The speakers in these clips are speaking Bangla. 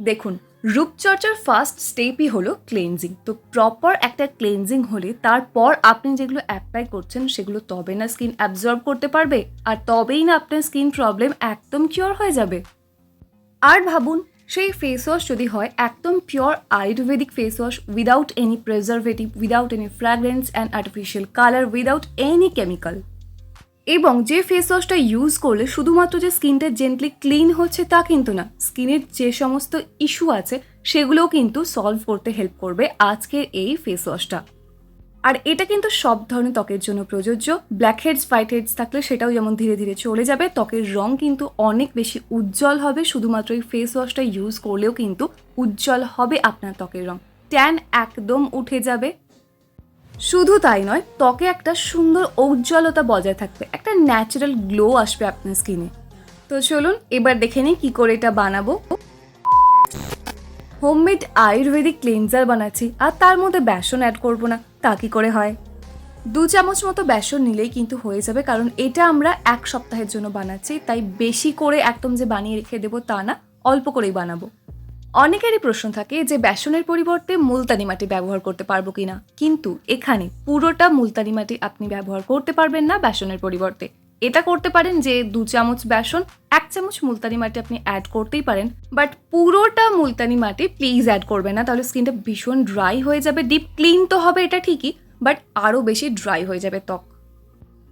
দেখুন, রূপচর্চার ফার্স্ট স্টেপই হলো ক্লেনজিং। তো প্রপার একটা ক্লেনজিং হলে তারপর আপনি যেগুলো অ্যাপ্লাই করছেন সেগুলো তবে না স্কিন অ্যাবজর্ব করতে পারবে, আর তবেই না আপনার স্কিন প্রবলেম একদম কিওর হয়ে যাবে। আর ভাবুন, সেই ফেস ওয়াশ যদি হয় একদম pure Ayurvedic face wash, without any preservative, without any fragrance and artificial colour, without any chemical, এবং যে ফেস ওয়াশটা ইউজ করলে শুধুমাত্র যে স্কিনটা জেন্টলি ক্লিন হচ্ছে তা কিন্তু না, স্কিনের যে সমস্ত ইস্যু আছে সেগুলোও কিন্তু সলভ করতে হেল্প করবে আজকের এই ফেস ওয়াশটা। আর এটা কিন্তু সব ধরনের ত্বকের জন্য প্রযোজ্য। ব্ল্যাক হেডস, হোয়াইট হেডস থাকলে সেটাও যেমন ধীরে ধীরে চলে যাবে, ত্বকের রং কিন্তু অনেক বেশি উজ্জ্বল হবে। শুধুমাত্র এই ফেস ওয়াশটা ইউজ করলেও কিন্তু উজ্জ্বল হবে আপনার ত্বকের রং, ট্যান একদম উঠে যাবে। শুধু তাই নয়, ত্বকে একটা সুন্দর ঔজ্জ্বলতা বজায় থাকবে, একটা ন্যাচারাল গ্লো আসবে আপনার স্কিনে। তো চলুন এবার দেখে নিই কী করে এটা বানাবো। হোমমেড আয়ুর্বেদিক ক্লিনজার বানাচ্ছি, আর তার মধ্যে বেসন অ্যাড করবো না, তা কী করে হয়? 2 চামচ মতো বেসন নিলেই কিন্তু হয়ে যাবে, কারণ এটা আমরা 1 সপ্তাহের জন্য বানাচ্ছি, তাই বেশি করে একদম যে বানিয়ে রেখে দেবো তা না, অল্প করেই বানাবো। অনেকেরই প্রশ্ন থাকে যে বেসনের পরিবর্তে মুলতানি মাটি ব্যবহার করতে পারবো কিনা, কিন্তু এখানে পুরোটা মুলতানি মাটি আপনি ব্যবহার করতে পারবেন না বেসনের পরিবর্তে। এটা করতে পারেন যে 2 চামচ বেসন, 1 চামচ মুলতানি মাটি আপনি অ্যাড করতেই পারেন, বাট পুরোটা মুলতানি মাটি প্লিজ অ্যাড করবেন না, তাহলে স্কিনটা ভীষণ ড্রাই হয়ে যাবে। ডিপ ক্লিন তো হবে এটা ঠিকই, বাট আরও বেশি ড্রাই হয়ে যাবে ত্বক।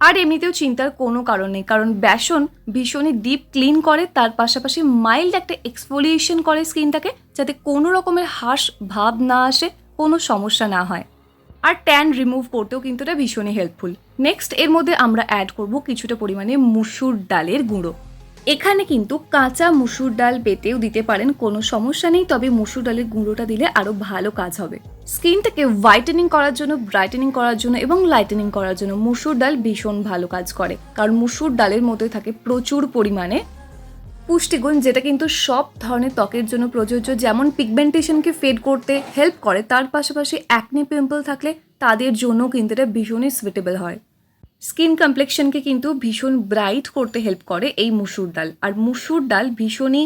আর এমনিতেও চিন্তার কোনো কারণ নেই, কারণ বেসন ভীষণই ডিপ ক্লিন করে, তার পাশাপাশি মাইল্ড একটা এক্সফোলিয়েশন করে স্কিনটাকে, যাতে কোনো রকমের হার্শ ভাব না আসে, কোনো সমস্যা না হয়। আর ট্যান রিমুভ করতেও কিন্তু এটা ভীষণই হেল্পফুল। নেক্সট এর মধ্যে আমরা অ্যাড করব কিছুটা পরিমাণে মুসুর ডালের গুঁড়ো। এখানে কিন্তু কাঁচা মুসুর ডাল বেটেও দিতে পারেন, কোনো সমস্যা নেই, তবে মুসুর ডালের গুঁড়োটা দিলে আরও ভালো কাজ হবে। স্কিনটাকে হোয়াইটেনিং করার জন্য, ব্রাইটেনিং করার জন্য এবং লাইটেনিং করার জন্য মুসুর ডাল ভীষণ ভালো কাজ করে, কারণ মুসুর ডালের মধ্যে থাকে প্রচুর পরিমাণে পুষ্টিগুণ, যেটা কিন্তু সব ধরনের ত্বকের জন্য প্রযোজ্য। যেমন পিগমেন্টেশনকে ফেড করতে হেল্প করে, তার পাশাপাশি অ্যাকনি পিম্পল থাকলে তাদের জন্য কিন্তু এটা ভীষণই সুইটেবল হয়। স্কিন কমপ্লেক্সনকে কিন্তু ভীষণ ব্রাইট করতে হেল্প করে এই মুসুর ডাল। আর মুসুর ডাল ভীষণই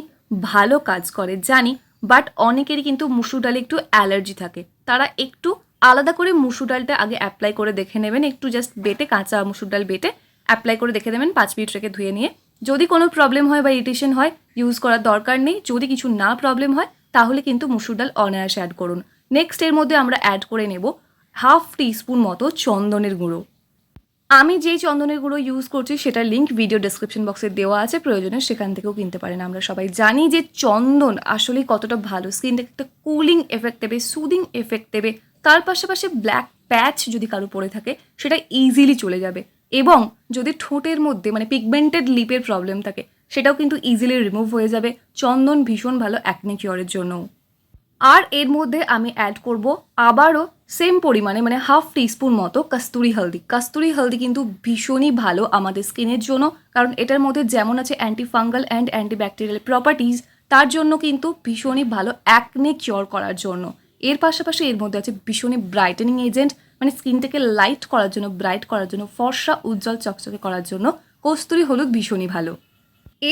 ভালো কাজ করে জানি, বাট অনেকেরই কিন্তু মুসুর ডালে একটু অ্যালার্জি থাকে, তারা একটু আলাদা করে মুসুর ডালটা আগে অ্যাপ্লাই করে দেখে নেবেন। একটু জাস্ট বেটে, কাঁচা মুসুর ডাল বেটে অ্যাপ্লাই করে দেখে নেবেন 5 মিনিট রেখে ধুয়ে নিয়ে। যদি কোনো প্রবলেম হয় বা ইরিটেশন হয়, ইউজ করার দরকার নেই। যদি কিছু না প্রবলেম হয় তাহলে কিন্তু মুসুর ডাল অনায়াসে অ্যাড করুন। নেক্সট এর মধ্যে আমরা অ্যাড করে নেব 1/2 টিস্পুন মতো চন্দনের গুঁড়ো। আমি যেই চন্দনের গুঁড়ো ইউজ করছি সেটার লিঙ্ক ভিডিও ডেসক্রিপশন বক্সে দেওয়া আছে, প্রয়োজনে সেখান থেকেও কিনতে পারেন। আমরা সবাই জানি যে চন্দন আসলে কতটা ভালো, স্কিনটাকে একটা কুলিং এফেক্ট দেবে, সুদিং এফেক্ট দেবে। তার পাশাপাশি ব্ল্যাক প্যাচ যদি কারো পড়ে থাকে সেটা ইজিলি চলে যাবে, এবং যদি ঠোঁটের মধ্যে মানে পিগমেন্টেড লিপের প্রবলেম থাকে সেটাও কিন্তু ইজিলি রিমুভ হয়ে যাবে। চন্দন ভীষণ ভালো অ্যাকনে কিওরের জন্যও। আর এর মধ্যে আমি অ্যাড করব আবারও সেম পরিমাণে মানে 1/2 টিস্পুন মতো কস্তুরি হলদি। কস্তুরি হলদি কিন্তু ভীষণই ভালো আমাদের স্কিনের জন্য, কারণ এটার মধ্যে যেমন আছে anti fungal and antibacterial properties, তার জন্য কিন্তু ভীষণই ভালো অ্যাকনে কিওর করার জন্য। এর পাশাপাশি এর মধ্যে আছে ভীষণই ব্রাইটেনিং এজেন্ট, মানে স্কিনটাকে লাইট করার জন্য, ব্রাইট করার জন্য, ফর্সা উজ্জ্বল চকচকে করার জন্য কস্তুরি হলুদ ভীষণই ভালো।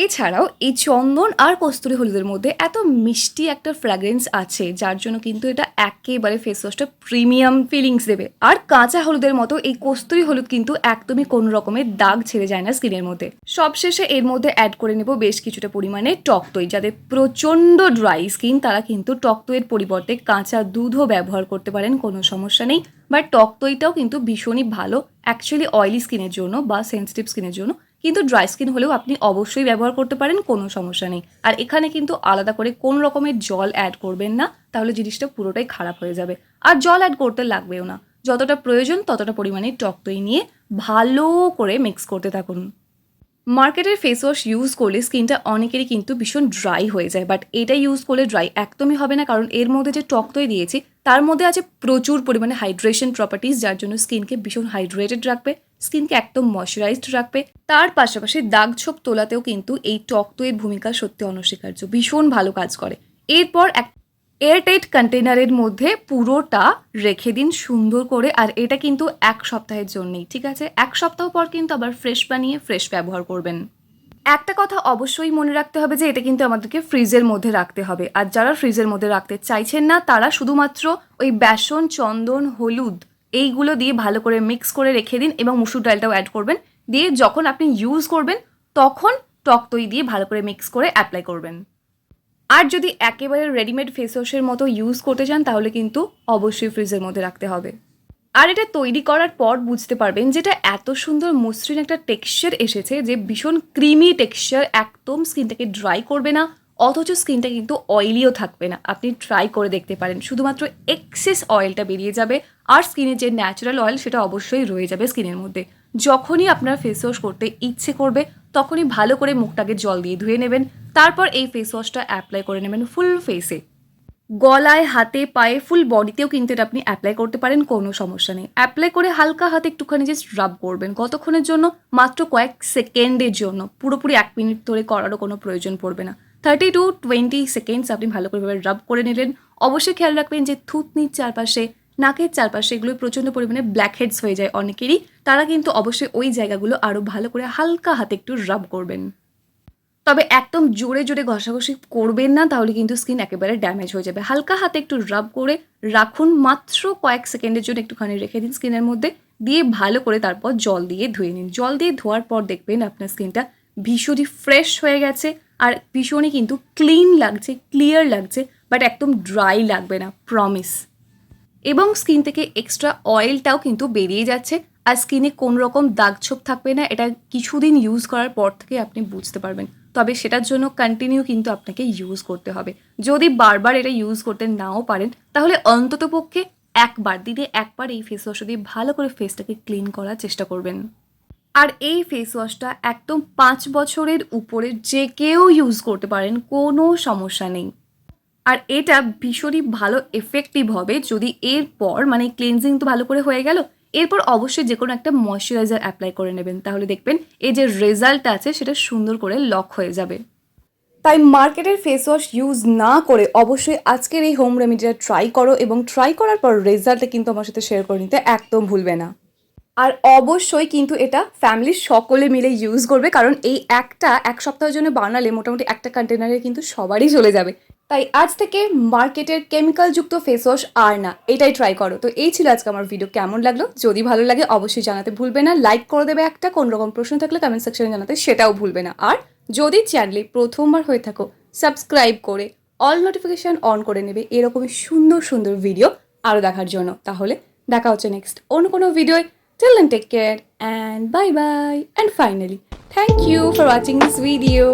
এছাড়াও এই চন্দন আর কস্তুরি হলুদের মধ্যে এত মিষ্টি একটা ফ্র্যাগ্রেন্স আছে, যার জন্য কিন্তু এটা একেবারে ফেস ওয়াশটা প্রিমিয়াম ফিলিংস দেবে। আর কাঁচা হলুদের মতো এই কস্তুরি হলুদ কিন্তু একদমই কোনো রকমের দাগ ছেড়ে যায় না স্কিনের মধ্যে। সবশেষে এর মধ্যে অ্যাড করে নেব বেশ কিছুটা পরিমাণে টক দই। যাদের প্রচণ্ড ড্রাই স্কিন তারা কিন্তু টক দইয়ের পরিবর্তে কাঁচা দুধও ব্যবহার করতে পারেন, কোনো সমস্যা নেই। বাট টক দইটাও কিন্তু ভীষণই ভালো অ্যাকচুয়ালি অয়েলি স্কিনের জন্য বা সেন্সিটিভ স্কিনের জন্য, কিন্তু ড্রাই স্কিন হলেও আপনি অবশ্যই ব্যবহার করতে পারেন, কোনো সমস্যা নেই। আর এখানে কিন্তু আলাদা করে কোনো রকমের জল অ্যাড করবেন না, তাহলে জিনিসটা পুরোটাই খারাপ হয়ে যাবে। আর জল অ্যাড করতে লাগবেও না, যতটা প্রয়োজন ততটা পরিমাণে টক দই নিয়ে ভালো করে মিক্স করতে থাকুন। মার্কেটের ফেস ওয়াশ ইউজ করলে স্কিনটা অনেকেরই কিন্তু ভীষণ ড্রাই হয়ে যায়, বাট এটা ইউজ করলে ড্রাই একদমই হবে না, কারণ এর মধ্যে যে টক দই দিয়েছি তার মধ্যে আছে প্রচুর পরিমাণে হাইড্রেশন প্রপার্টিজ, যার জন্য স্কিনকে ভীষণ হাইড্রেটেড রাখবে, স্কিনকে একদম ময়শ্চারাইজড রাখবে। তার পাশাপাশি দাগ ছোপ তোলাতেও কিন্তু এই টক দইয়ের ভূমিকা সত্যি অনস্বীকার্য, ভীষণ ভালো কাজ করে। এরপর এক এয়ারটাইট কন্টেনারের মধ্যে পুরোটা রেখে দিন সুন্দর করে। আর এটা কিন্তু 1 সপ্তাহের জন্যই, ঠিক আছে? 1 সপ্তাহ পর কিন্তু আবার ফ্রেশ বানিয়ে ফ্রেশ ব্যবহার করবেন। একটা কথা অবশ্যই মনে রাখতে হবে যে এটা কিন্তু আমাদেরকে ফ্রিজের মধ্যে রাখতে হবে। আর যারা ফ্রিজের মধ্যে রাখতে চাইছেন না তারা শুধুমাত্র ওই বেসন, চন্দন, হলুদ এইগুলো দিয়ে ভালো করে মিক্স করে রেখে দিন এবং মুসুর ডালটাও অ্যাড করবেন। দিয়ে যখন আপনি ইউজ করবেন তখন টক দই দিয়ে ভালো করে মিক্স করে অ্যাপ্লাই করবেন। আর যদি একেবারে রেডিমেড ফেস ওয়াশের মতো ইউজ করতে চান তাহলে কিন্তু অবশ্যই ফ্রিজের মধ্যে রাখতে হবে। আর এটা তৈরি করার পর বুঝতে পারবেন যেটা এত সুন্দর মসৃণ একটা টেক্সচার এসেছে, যে ভীষণ ক্রিমি টেক্সচার, একদম স্কিনটাকে ড্রাই করবে না, অথচ স্কিনটা কিন্তু অয়েলিও থাকবে না। আপনি ট্রাই করে দেখতে পারেন, শুধুমাত্র এক্সেস অয়েলটা বেরিয়ে যাবে আর স্কিনের যে ন্যাচারাল অয়েল সেটা অবশ্যই রয়ে যাবে স্কিনের মধ্যে। যখনই আপনার ফেস ওয়াশ করতে ইচ্ছে করবে তখনই ভালো করে মুখটাকে জল দিয়ে ধুয়ে নেবেন, তারপর এই ফেস ওয়াশটা অ্যাপ্লাই করে নেবেন ফুল ফেসে, গলায়, হাতে, পায়ে, ফুল বডিতেও কিন্তু এটা আপনি অ্যাপ্লাই করতে পারেন, কোনো সমস্যা নেই। অ্যাপ্লাই করে হালকা হাতে একটুখানি জাস্ট রাব করবেন। কতক্ষণের জন্য? মাত্র কয়েক সেকেন্ডের জন্য, পুরোপুরি 1 মিনিট ধরে করারও কোনো প্রয়োজন পড়বে না। 30 to 20 সেকেন্ডস আপনি ভালো করে রাব করে নিলেন। অবশ্যই খেয়াল রাখবেন যে থুতনির চারপাশে, নাকের চারপাশে এগুলো প্রচণ্ড পরিমাণে ব্ল্যাক হেডস হয়ে যায় অনেকেরই, তারা কিন্তু অবশ্যই ওই জায়গাগুলো আরও ভালো করে হালকা হাতে একটু রাব করবেন। তবে একদম জোরে জোরে ঘষাঘষি করবেন না, তাহলে কিন্তু স্কিন একেবারে ড্যামেজ হয়ে যাবে। হালকা হাতে একটু রাব করে রাখুন, মাত্র কয়েক সেকেন্ডের জন্য একটুখানি রেখে দিন স্কিনের মধ্যে, দিয়ে ভালো করে তারপর জল দিয়ে ধুয়ে নিন। জল দিয়ে ধোয়ার পর দেখবেন আপনার স্কিনটা ভীষণই ফ্রেশ হয়ে গেছে আর ভীষণই কিন্তু ক্লিন লাগছে, ক্লিয়ার লাগছে, বাট একদম ড্রাই লাগবে না, প্রমিস। এবং স্কিন থেকে এক্সট্রা অয়েলটাও কিন্তু বেরিয়ে যাচ্ছে আর স্কিনে কোনো রকম দাগছোপ থাকবে না। এটা কিছুদিন ইউজ করার পর থেকে আপনি বুঝতে পারবেন, তবে সেটার জন্য কন্টিনিউ কিন্তু আপনাকে ইউজ করতে হবে। যদি বারবার এটা ইউজ করতে নাও পারেন তাহলে অন্ততপক্ষে একবার এই ফেস ওয়াশ দিয়ে ভালো করে ফেসটাকে ক্লিন করার চেষ্টা করবেন। আর এই ফেস ওয়াশটা একদম 5 বছরের উপরে যে কেউ ইউজ করতে পারেন, কোনো সমস্যা নেই। আর এটা ভীষণই ভালো এফেক্টিভ হবে যদি এরপর, মানে ক্লিনজিং তো ভালো করে হয়ে গেল, এরপর অবশ্যই যে কোনো একটা ময়শ্চারাইজার অ্যাপ্লাই করে নেবেন, তাহলে দেখবেন এই যে রেজাল্ট আছে সেটা সুন্দর করে লক হয়ে যাবে। তাই মার্কেটের ফেস ওয়াশ ইউজ না করে অবশ্যই আজকের এই হোম রেমেডিটা ট্রাই করো, এবং ট্রাই করার পর রেজাল্টটা কিন্তু আমার সাথে শেয়ার করে নিতে একদম ভুলবে না। আর অবশ্যই কিন্তু এটা ফ্যামিলির সকলে মিলে ইউজ করবে, কারণ এই এক সপ্তাহের জন্য বানালে মোটামুটি একটা কন্টেনারে কিন্তু সবারই চলে যাবে। তাই আজ থেকে মার্কেটের কেমিক্যালযুক্ত ফেস ওয়াশ আর না, এটাই ট্রাই করো। তো এই ছিল আজকে আমার ভিডিও, কেমন লাগলো? যদি ভালো লাগে অবশ্যই জানাতে ভুলবে না, লাইক করে দেবে একটা, কোনো রকম প্রশ্ন থাকলে কমেন্ট সেকশনে জানাতে সেটাও ভুলবে না। আর যদি চ্যানেলে প্রথমবার হয়ে থাকো সাবস্ক্রাইব করে অল নোটিফিকেশান অন করে নেবে এরকমই সুন্দর সুন্দর ভিডিও আরও দেখার জন্য। তাহলে দেখা হচ্ছে নেক্সট অন্য কোনো video. Till then, take care and bye bye. And finally, thank you for watching this video.